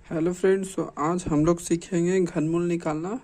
Hello friends, तो आज हम लोग सीखेंगे घनमूल निकालना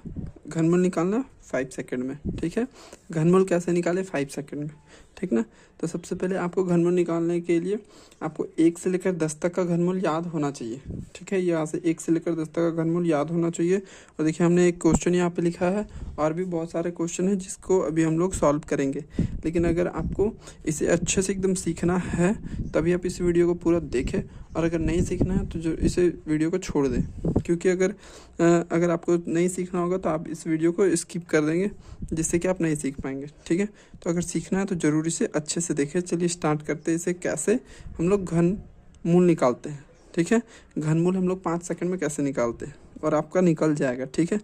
5 सेकंड में। ठीक है, घनमूल कैसे निकाले 5 सेकंड में। ठीक ना। तो सबसे पहले आपको घनमूल निकालने के लिए आपको 1 से लेकर 10 तक का घनमूल याद होना चाहिए। ठीक है, यहाँ से 1 से लेकर 10 तक का घनमूल याद होना चाहिए। और देखिए हमने एक क्वेश्चन यहाँ पे लिखा है और भी बहुत सारे क्वेश्चन हैं जिसको अभी हम लोग सॉल्व करेंगे। लेकिन अगर आपको इसे अच्छे से एकदम सीखना है तभी आप इस वीडियो को पूरा देखें, और अगर नहीं सीखना है तो जो इसे वीडियो को छोड़ दें। क्योंकि अगर आपको नहीं सीखना होगा तो आप इस वीडियो को स्किप कर देंगे, जिससे कि आप नहीं सीख पाएंगे। ठीक है, तो अगर सीखना है तो ज़रूर इसे अच्छे से देखें। चलिए स्टार्ट करते हैं इसे कैसे हम लोग घनमूल निकालते हैं। ठीक है, घनमूल हम लोग 5 सेकंड में कैसे निकालते हैं और आपका निकल जाएगा। ठीक है,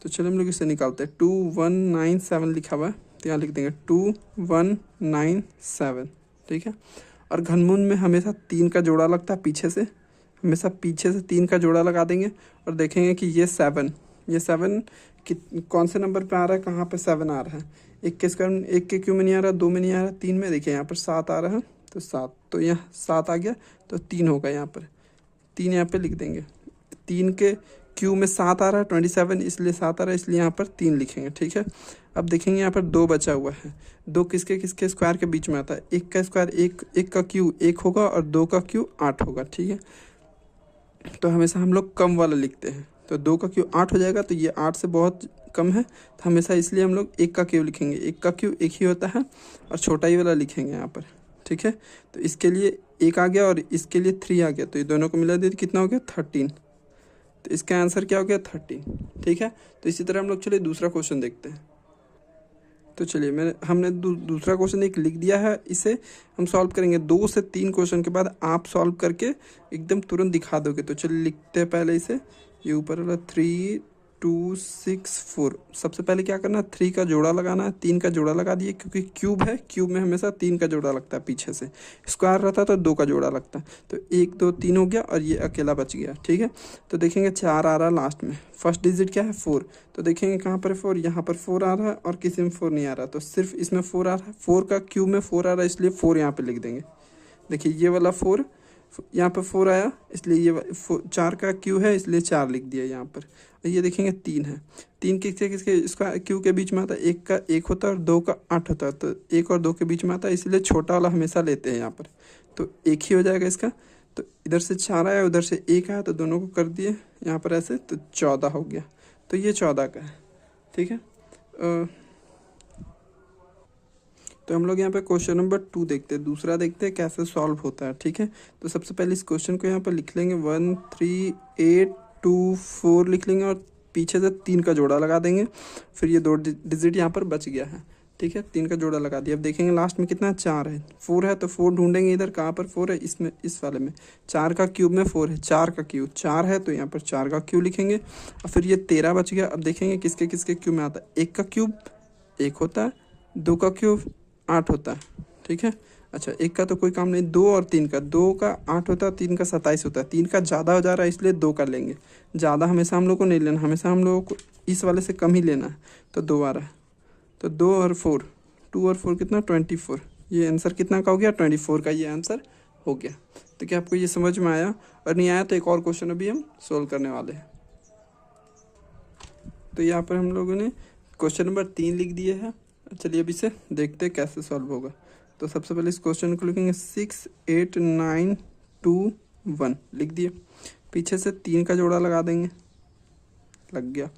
तो चलिए हम लोग इसे निकालते हैं। 2197 लिखा हुआ है तो यहाँ लिख देंगे 2197। ठीक है, और घनमूल में हमेशा 3 का जोड़ा लगता है पीछे से, हमेशा पीछे से 3 का जोड़ा लगा देंगे और देखेंगे कि ये 7 कौन से नंबर पे आ रहा है, कहाँ पे 7 आ रहा है। एक के क्यू में नहीं आ रहा, 2 में नहीं आ रहा, 3 में। देखिए यहाँ पर 7 आ रहा है तो 7, तो यहाँ 7 आ गया तो 3 होगा। यहाँ पर 3 यहाँ पे लिख देंगे। 3 के क्यू में 7 आ रहा है 27, इसलिए 7 आ रहा है, इसलिए यहाँ पर 3 लिखेंगे। ठीक है, अब देखेंगे यहाँ पर 2 बचा हुआ है। 2 किसके किसके स्क्वायर के बीच में आता है। 1 का स्क्वायर 1 का क्यू 1 होगा और 2 का क्यू 8 होगा। ठीक है, तो हमेशा हम लोग कम वाला लिखते हैं। तो 2 का क्यू 8 हो जाएगा, तो ये 8 से बहुत कम है, तो हमेशा इसलिए हम लोग 1 का क्यू लिखेंगे। 1 का क्यू 1 ही होता है और छोटा ही वाला लिखेंगे यहाँ पर। ठीक है, तो इसके लिए 1 आ गया और इसके लिए 3 आ गया, तो ये दोनों को मिला दे कितना हो गया 13। तो इसका आंसर क्या हो गया 13। ठीक है, तो इसी तरह हम लोग चलिए दूसरा क्वेश्चन देखते हैं। तो चलिए हमने दूसरा क्वेश्चन एक लिख दिया है, इसे हम सॉल्व करेंगे। 2 से 3 क्वेश्चन के बाद आप सॉल्व करके एकदम तुरंत दिखा दोगे। तो चलिए लिखते हैं पहले इसे। ये ऊपर वाला 3264, सबसे पहले क्या करना है 3 का जोड़ा लगाना है। 3 का जोड़ा लगा दिए, क्योंकि क्यूब है, क्यूब में हमेशा 3 का जोड़ा लगता है पीछे से। स्क्वायर रहता तो 2 का जोड़ा लगता है। तो 1 2 3 हो गया और ये अकेला बच गया। ठीक है, तो देखेंगे 4 आ रहा है लास्ट में। फर्स्ट डिजिट क्या है 4, तो देखेंगे कहाँ पर 4, यहाँ पर 4 आ रहा है और किसी में 4 नहीं आ रहा, तो सिर्फ इसमें 4 आ रहा है। 4 का क्यूब में 4 आ रहा है, इसलिए 4 यहाँ पे लिख देंगे। देखिए ये वाला 4 यहाँ पर 4 आया, इसलिए ये 4 का क्यू है, इसलिए 4 लिख दिया यहाँ पर। ये देखेंगे 3 है। 3 किसके किसके इसका क्यू के बीच में आता है। 1 का 1 होता है और 2 का 8 होता है, तो 1 और 2 के बीच में आता है, इसलिए छोटा वाला हमेशा लेते हैं यहाँ पर। तो 1 ही हो जाएगा इसका। तो इधर से 4 आया, उधर से 1 आया, तो दोनों को कर दिए यहाँ पर ऐसे, तो 14 हो गया। तो ये 14 का है। ठीक है, तो हम लोग यहाँ पे क्वेश्चन नंबर 2 देखते हैं, दूसरा देखते हैं कैसे सॉल्व होता है। ठीक है, तो सबसे पहले इस क्वेश्चन को यहाँ पर लिख लेंगे 13824 लिख लेंगे और पीछे से 3 का जोड़ा लगा देंगे। फिर ये 2 डिजिट यहाँ पर बच गया है। ठीक है, 3 का जोड़ा लगा दिया। अब देखेंगे लास्ट में कितना 4 है। 4 है तो 4 ढूंढेंगे इधर, कहाँ पर 4 है, इसमें, इस वाले में। 4 का क्यूब में 4 है, 4 का क्यूब 4 है, तो यहाँ पर 4 का क्यूब लिखेंगे। और फिर ये 13 बच गया। अब देखेंगे किसके किसके क्यूब में आता है। 1 का क्यूब 1 होता है, 2 का क्यूब 8 होता है। ठीक है, अच्छा 1 का तो कोई काम नहीं, 2 और 3 का, 2 का 8 होता है, 3 का 27 होता है। 3 का ज़्यादा हो जा रहा है, इसलिए 2 का लेंगे। ज़्यादा हमेशा हम लोग को नहीं लेना, हमेशा हम लोगों को इस वाले से कम ही लेना है। तो 2 आ रहा है, तो 2 और 4, 2 और 4 कितना 24। ये आंसर कितना का हो गया 24 का, ये आंसर हो गया। तो क्या आपको ये समझ में आया? और नहीं आया तो एक और क्वेश्चन अभी हम सोल्व करने वाले हैं। तो यहाँ पर हम लोगों ने क्वेश्चन नंबर 3 लिख दिए हैं। चलिए अब इसे देखते हैं कैसे सॉल्व होगा। तो सबसे पहले इस क्वेश्चन को लिखेंगे 68921 लिख दिए। पीछे से 3 का जोड़ा लगा देंगे, लग गया।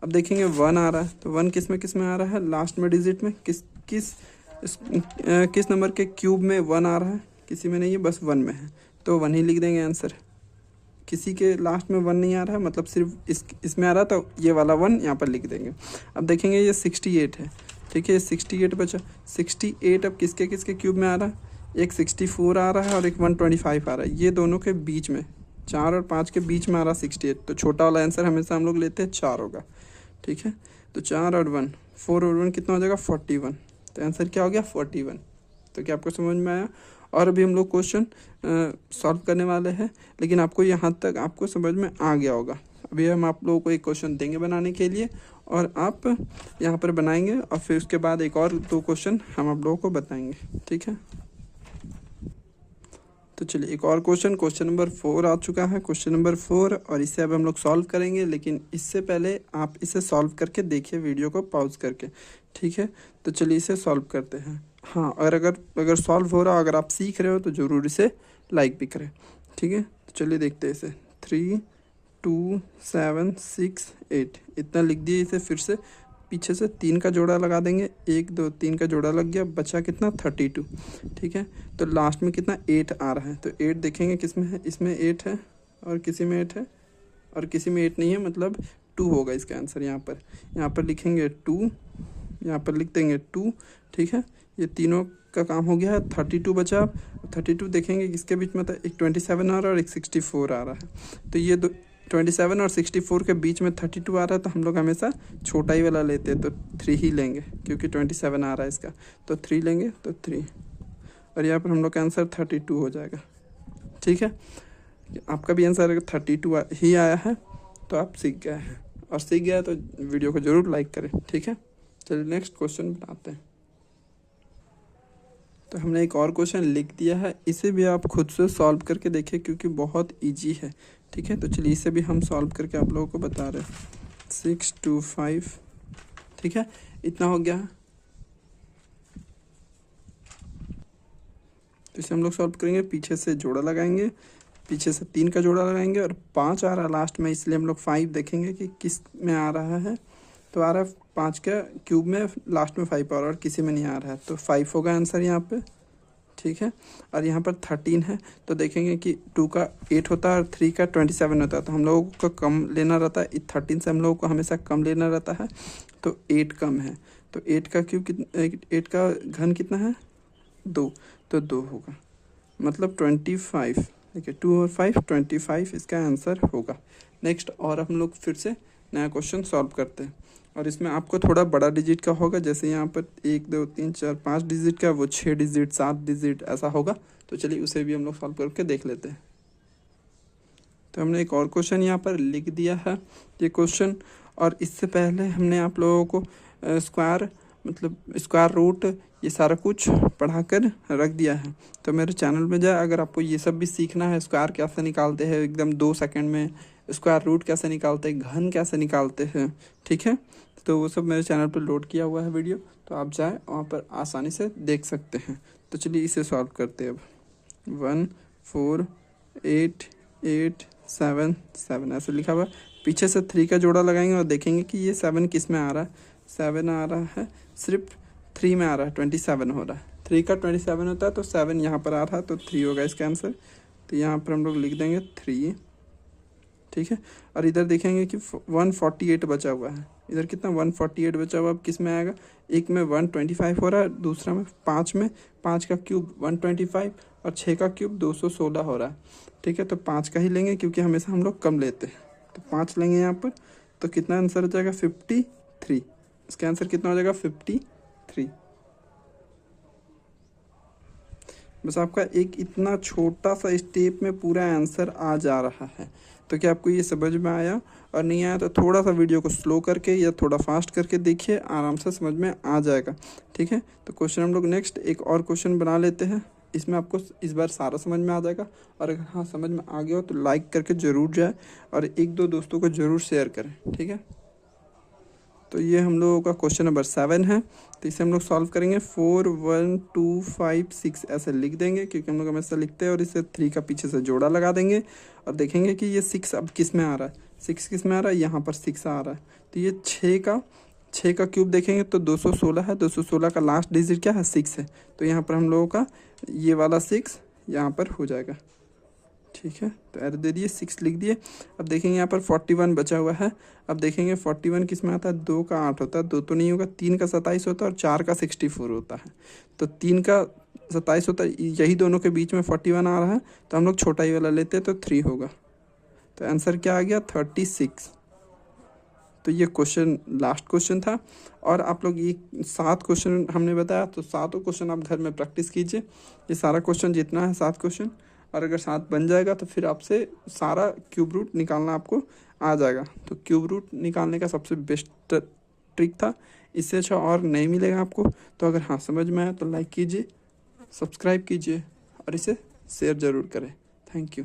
अब देखेंगे 1 आ रहा है, तो 1 किस में आ रहा है, लास्ट में डिजिट में। किस नंबर के क्यूब में 1 आ रहा है, किसी में नहीं है, बस 1 में है, तो 1 ही लिख देंगे आंसर। किसी के लास्ट में 1 नहीं आ रहा है, मतलब सिर्फ इसमें आ रहा है, तो ये वाला 1 यहाँ पर लिख देंगे। अब देखेंगे ये 68 है। ठीक है, 68 बचा। 68 अब किसके किसके क्यूब में आ रहा है, एक 64 आ रहा है और एक 125 आ रहा है। ये दोनों के बीच में, 4 और 5 के बीच में आ रहा है 68, तो छोटा वाला आंसर हमेशा हम लोग लेते हैं 4 होगा। ठीक है, तो 4 और 1, 4 और 1 कितना हो जाएगा 41। तो आंसर क्या हो गया 41। तो क्या आपको समझ में आया? और अभी हम लोग क्वेश्चन सॉल्व करने वाले हैं, लेकिन आपको यहाँ तक आपको समझ में आ गया होगा। अभी हम आप लोगों को एक क्वेश्चन देंगे बनाने के लिए, और आप यहाँ पर बनाएंगे, और फिर उसके बाद एक और 2 क्वेश्चन हम आप लोगों को बताएंगे। ठीक है, तो चलिए एक और क्वेश्चन नंबर 4 आ चुका है, क्वेश्चन नंबर 4, और इसे अब हम लोग सॉल्व करेंगे। लेकिन इससे पहले आप इसे सॉल्व करके देखिए वीडियो को पॉज करके, ठीक है। तो चलिए इसे सॉल्व करते हैं। हाँ, और अगर सॉल्व हो रहा, अगर आप सीख रहे हो तो ज़रूर इसे लाइक भी करें, ठीक है। तो चलिए देखते हैं इसे। 3 2 7 6 8 इतना लिख दिए। इसे फिर से पीछे से 3 का जोड़ा लगा देंगे। 1 2 3 का जोड़ा लग गया, बचा कितना 32, ठीक है। तो लास्ट में कितना 8 आ रहा है। तो 8 देखेंगे किस में है, इसमें 8 है और किसी में 8 है और किसी में 8 नहीं है, मतलब 2 होगा इसका आंसर। यहाँ पर लिखेंगे 2, यहाँ पर लिख देंगे 2, ठीक है। ये तीनों का काम हो गया है। 32 बचा। 32 देखेंगे किसके बीच में था, एक 27 आ रहा है और एक 64 आ रहा है। तो ये 27 और 64 के बीच में 32 आ रहा है, तो हम लोग हमेशा छोटा ही वाला लेते हैं, तो 3 ही लेंगे क्योंकि 27 आ रहा है इसका। तो 3 लेंगे, तो 3, और यहाँ पर हम लोग का आंसर 32 हो जाएगा, ठीक है। आपका भी आंसर अगर 32 ही आया है तो आप सीख गए हैं, और सीख गया तो वीडियो को ज़रूर लाइक करें, ठीक है। चलिए नेक्स्ट क्वेश्चन बनाते हैं। तो हमने एक और क्वेश्चन लिख दिया है, इसे भी आप खुद से सॉल्व करके देखिए क्योंकि बहुत इजी है, ठीक है। तो चलिए इसे भी हम सॉल्व करके आप लोगों को बता रहे हैं। 6 2 5, ठीक है, इतना हो गया। तो इसे हम लोग सॉल्व करेंगे, पीछे से जोड़ा लगाएंगे, पीछे से 3 का जोड़ा लगाएंगे और 5 आ रहा है लास्ट में, इसलिए हम लोग 5 देखेंगे कि किस में आ रहा है। तो आ रहा है 5 का क्यूब में, लास्ट में 5 और किसी में नहीं आ रहा है, तो 5 होगा आंसर यहाँ पे, ठीक है। और यहाँ पर 13 है, तो देखेंगे कि 2 का 8 होता है और 3 का 27 होता है, तो हम लोगों को कम लेना रहता है। 13 से हम लोगों को हमेशा कम लेना रहता है, तो 8 कम है। तो 8 का क्यूब कितना, 8 का घन कितना है 2, तो 2 होगा, मतलब 25। देखिए 2 और 5 25 इसका आंसर होगा। नेक्स्ट और हम लोग फिर से नया क्वेश्चन सॉल्व करते हैं, और इसमें आपको थोड़ा बड़ा डिजिट का होगा, जैसे यहाँ पर 1 2 3 4 5 डिजिट का, वो 6 डिजिट 7 डिजिट ऐसा होगा। तो चलिए उसे भी हम लोग सॉल्व करके देख लेते हैं। तो हमने एक और क्वेश्चन यहाँ पर लिख दिया है ये क्वेश्चन, और इससे पहले हमने आप लोगों को स्क्वायर मतलब स्क्वायर रूट ये सारा कुछ पढ़ा कर रख दिया है। तो मेरे चैनल में जाए, अगर आपको ये सब भी सीखना है, स्क्वायर कैसे निकालते हैं एकदम 2 सेकंड में, स्क्वायर रूट कैसे निकालते हैं, घन कैसे निकालते हैं, ठीक है, तो वो सब मेरे चैनल पर लोड किया हुआ है वीडियो, तो आप जाए वहाँ पर आसानी से देख सकते हैं। तो चलिए इसे सॉल्व करते हैं अब। 1 4 8 8 7 7 ऐसे लिखा हुआ है, पीछे से 3 का जोड़ा लगाएंगे और देखेंगे कि ये 7 किस में आ रहा है। 7 आ रहा है, सिर्फ 3 में आ रहा है, 27 हो रहा है। 3 का 27 होता है, तो 7 यहाँ पर आ रहा है, तो 3 होगा इसका आंसर। तो यहाँ पर हम लोग लिख देंगे 3, ठीक है। और इधर देखेंगे कि 148 बचा हुआ है, इधर कितना 148 बचा हुआ, अब किस में आएगा, एक में 125 हो रहा है, दूसरा में 5 में, 5 का क्यूब 125 और 6 का क्यूब 216 हो रहा है, ठीक है। तो 5 का ही लेंगे क्योंकि हमेशा हम लोग कम लेते हैं, तो 5 लेंगे यहाँ पर। तो कितना आंसर हो जाएगा 53, इसका आंसर कितना हो जाएगा 53। बस आपका एक इतना छोटा सा स्टेप में पूरा आंसर आ जा रहा है। तो क्या आपको ये समझ में आया, और नहीं आया तो थोड़ा सा वीडियो को स्लो करके या थोड़ा फास्ट करके देखिए, आराम से समझ में आ जाएगा, ठीक है। तो क्वेश्चन हम लोग नेक्स्ट एक और क्वेश्चन बना लेते हैं, इसमें आपको इस बार सारा समझ में आ जाएगा। और अगर हाँ समझ में आ गया हो तो लाइक करके ज़रूर जाए और 1-2 दोस्तों को ज़रूर शेयर करें, ठीक है। तो ये हम लोगों का क्वेश्चन नंबर 7 है, तो इसे हम लोग सॉल्व करेंगे। 4 1 2 5 6 ऐसे लिख देंगे क्योंकि हम लोग हमेशा लिखते हैं, और इसे 3 का पीछे से जोड़ा लगा देंगे और देखेंगे कि ये 6 अब किस में आ रहा है। 6 किस में आ रहा है, यहाँ पर 6 आ रहा है, तो ये 6 का क्यूब देखेंगे तो 216 है, 216 का लास्ट डिजिट क्या है 6 है, तो यहाँ पर हम लोगों का ये वाला 6 यहाँ पर हो जाएगा, ठीक है। तो एरर दे दिए, 6 लिख दिए। अब देखेंगे यहाँ पर 41 बचा हुआ है, अब देखेंगे 41 किस में आता है, 2 का 8 होता है, 2 तो नहीं होगा, 3 का 27 होता है और 4 का 64 होता है। तो 3 का 27 होता है, यही दोनों के बीच में 41 आ रहा है, तो हम लोग छोटा ही वाला लेते हैं, तो 3 होगा। तो आंसर क्या आ गया 36। तो ये क्वेश्चन लास्ट क्वेश्चन था, और आप लोग ये 7 क्वेश्चन हमने बताया, तो 7 क्वेश्चन आप घर में प्रैक्टिस कीजिए। ये सारा क्वेश्चन जितना है 7 क्वेश्चन, और अगर 7 बन जाएगा तो फिर आपसे सारा क्यूब रूट निकालना आपको आ जाएगा। तो क्यूब रूट निकालने का सबसे बेस्ट ट्रिक था, इससे अच्छा और नहीं मिलेगा आपको। तो अगर हाँ समझ में आया तो लाइक कीजिए, सब्सक्राइब कीजिए और इसे शेयर ज़रूर करें। Thank you.